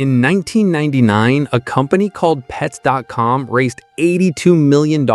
In 1999, a company called Pets.com raised $82 million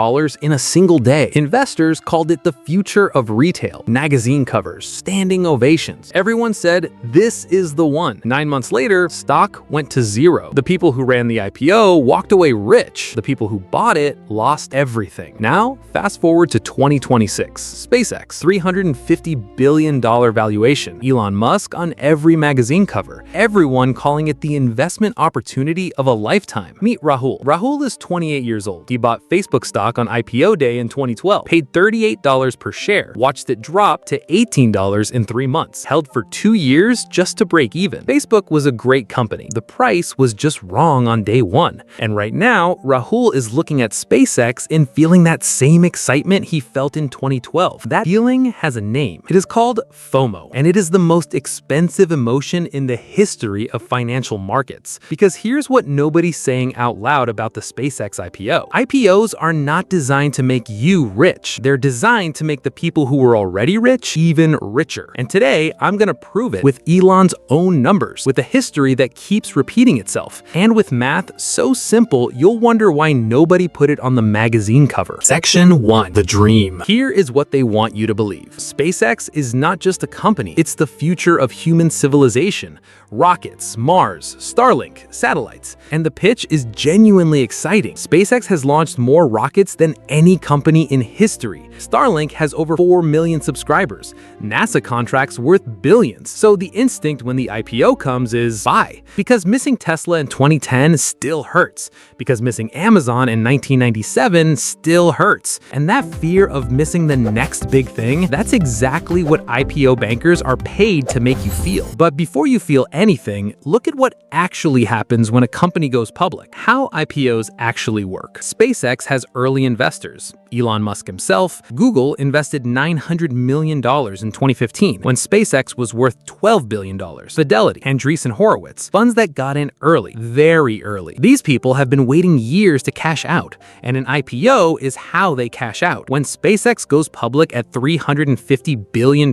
in a single day. Investors called it the future of retail. Magazine covers, standing ovations. Everyone said, this is the one. 9 months later, stock went to zero. The people who ran the IPO walked away rich. The people who bought it lost everything. Now, fast forward to 2026. SpaceX, $350 billion valuation. Elon Musk on every magazine cover. Everyone calling it the investment opportunity of a lifetime. Meet Rahul. Rahul is 28 years old. He bought Facebook stock on IPO day in 2012, paid $38 per share, watched it drop to $18 in 3 months, held for 2 years just to break even. Facebook was a great company. The price was just wrong on day one. And right now, Rahul is looking at SpaceX and feeling that same excitement he felt in 2012. That feeling has a name. It is called FOMO, and it is the most expensive emotion in the history of financial markets. Because here's what nobody's saying out loud about the SpaceX IPO. IPOs are not designed to make you rich. They're designed to make the people who were already rich even richer. And today, I'm gonna prove it with Elon's own numbers, with a history that keeps repeating itself, and with math so simple you'll wonder why nobody put it on the magazine cover. Section 1. The dream. Here is what they want you to believe. SpaceX is not just a company, it's the future of human civilization. Rockets, Mars, Starlink, satellites. And the pitch is genuinely exciting. SpaceX has launched more rockets than any company in history. Starlink has over 4 million subscribers. NASA contracts worth billions. So the instinct when the IPO comes is buy. Because missing Tesla in 2010 still hurts. Because missing Amazon in 1997 still hurts. And that fear of missing the next big thing, that's exactly what IPO bankers are paid to make you feel. But before you feel anything, look at what actually happens when a company goes public. How IPOs actually work. SpaceX has early investors. Elon Musk himself. Google invested $900 million in 2015 when SpaceX was worth $12 billion. Fidelity, Andreessen Horowitz, funds that got in early, very early. These people have been waiting years to cash out, and an IPO is how they cash out. When SpaceX goes public at $350 billion,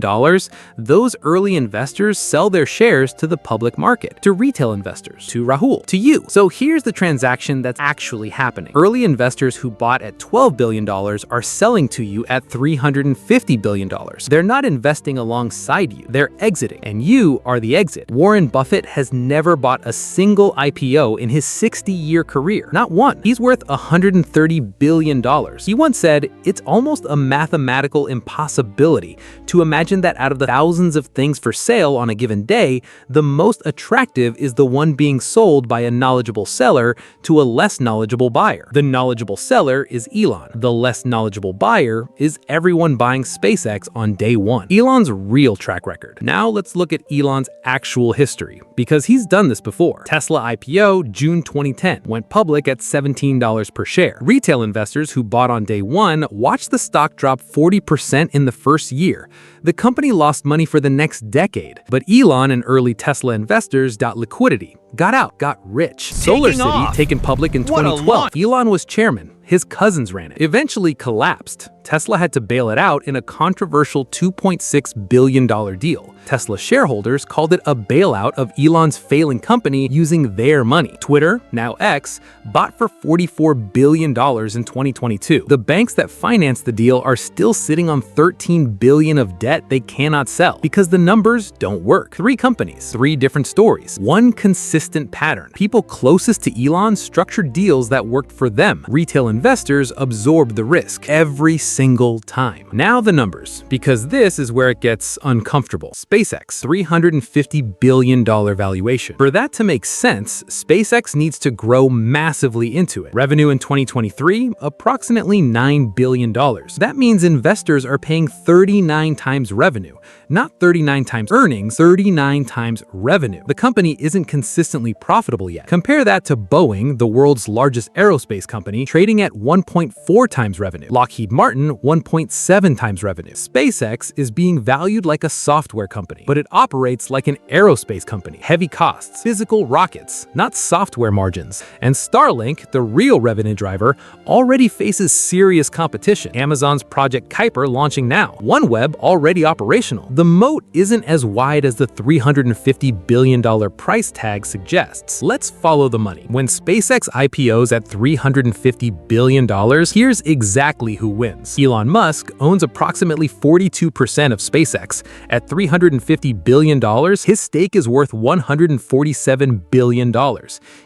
those early investors sell their shares to the public market, to retail investors, to Rahul, to you. So here's the transaction that's actually happening. Early investors who bought at $12 billion are selling to you at $350 billion. They're not investing alongside you, they're exiting, and you are the exit. Warren Buffett has never bought a single IPO in his 60-year career. Not one. He's worth $130 billion. He once said, it's almost a mathematical impossibility to imagine that out of the thousands of things for sale on a given day, the most attractive is the one being sold by a knowledgeable seller to a less knowledgeable buyer. The knowledgeable seller is Elon. The less knowledgeable buyer is everyone buying SpaceX on day one. Elon's real track record. Now let's look at Elon's actual history, because he's done this before. Tesla IPO, June 2010, went public at $17 per share. Retail investors who bought on day one watched the stock drop 40% in the first year. The company lost money for the next decade, but Elon and early Tesla investors got liquidity, got out, got rich. SolarCity, taken public in 2012. Elon was chairman. His cousins ran it. Eventually collapsed. Tesla had to bail it out in a controversial $2.6 billion deal. Tesla shareholders called it a bailout of Elon's failing company using their money. Twitter, now X, bought for $44 billion in 2022. The banks that financed the deal are still sitting on $13 billion of debt they cannot sell because the numbers don't work. 3 companies, 3 different stories, one consistent pattern. People closest to Elon structured deals that worked for them. Retail investors absorbed the risk every single time. Now the numbers, because this is where it gets uncomfortable. SpaceX, $350 billion valuation. For that to make sense, SpaceX needs to grow massively into it. Revenue in 2023, approximately $9 billion. That means investors are paying 39 times revenue, not 39 times earnings, 39 times revenue. The company isn't consistently profitable yet. Compare that to Boeing, the world's largest aerospace company, trading at 1.4 times revenue. Lockheed Martin, 1.7 times revenue. SpaceX is being valued like a software company. company, but it operates like an aerospace company. Heavy costs, physical rockets, not software margins. And Starlink, the real revenue driver, already faces serious competition. Amazon's Project Kuiper launching now. OneWeb already operational. The moat isn't as wide as the $350 billion price tag suggests. Let's follow the money. When SpaceX IPOs at $350 billion, here's exactly who wins. Elon Musk owns approximately 42% of SpaceX. At $350 billion, his stake is worth $147 billion.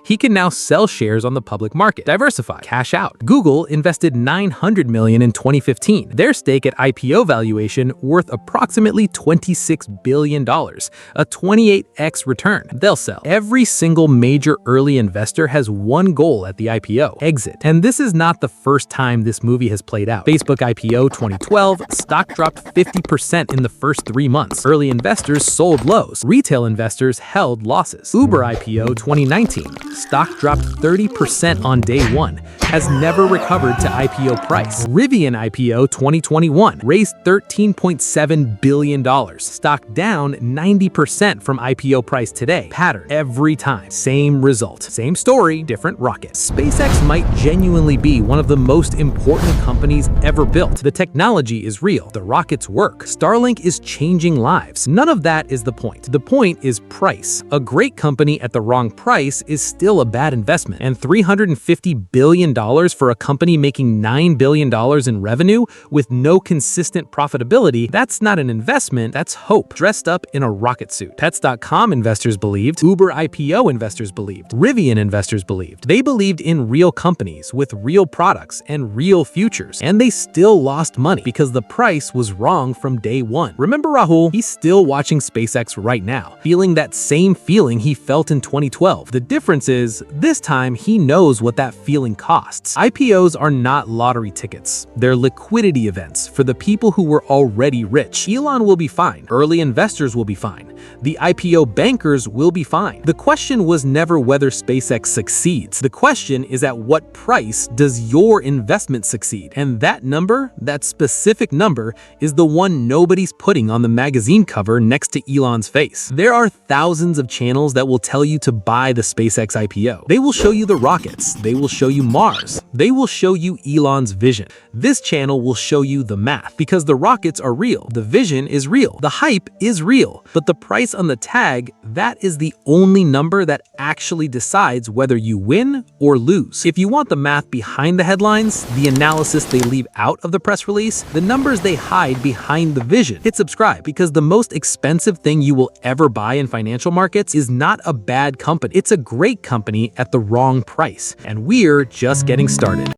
He can now sell shares on the public market. Diversify. Cash out. Google invested $900 million in 2015. Their stake at IPO valuation worth approximately $26 billion, a 28x return. They'll sell. Every single major early investor has one goal at the IPO: exit. And this is not the first time this movie has played out. Facebook IPO 2012, stock dropped 50% in the first 3 months. Early investors sold lows. Retail investors held losses. Uber IPO 2019, stock dropped 30% on day one, has never recovered to IPO price. Rivian IPO 2021 raised $13.7 billion. Stock down 90% from IPO price today. Pattern every time. Same result. Same story, different rocket. SpaceX might genuinely be one of the most important companies ever built. The technology is real. The rockets work. Starlink is changing lives. None of that is the point. The point is price. A great company at the wrong price is still a bad investment. And $350 billion for a company making $9 billion in revenue with no consistent profitability, that's not an investment, that's hope dressed up in a rocket suit. Pets.com investors believed, Uber IPO investors believed, Rivian investors believed. They believed in real companies with real products and real futures, and they still lost money because the price was wrong from day one. Remember Rahul? He's still watching SpaceX right now, feeling that same feeling he felt in 2012. The difference is, this time he knows what that feeling costs. IPOs are not lottery tickets. They're liquidity events for the people who were already rich. Elon will be fine. Early investors will be fine. The IPO bankers will be fine. The question was never whether SpaceX succeeds. The question is, at what price does your investment succeed? And that number, that specific number, is the one nobody's putting on the magazine cover next to Elon's face. There are thousands of channels that will tell you to buy the SpaceX IPO. They will show you the rockets. They will show you Mars. They will show you Elon's vision. This channel will show you the math, because the rockets are real. The vision is real. The hype is real. But the price on the tag, that is the only number that actually decides whether you win or lose. If you want the math behind the headlines, the analysis they leave out of the press release, the numbers they hide behind the vision, hit subscribe, because the most expensive thing you will ever buy in financial markets is not a bad company. It's a great company at the wrong price. And we're just getting started.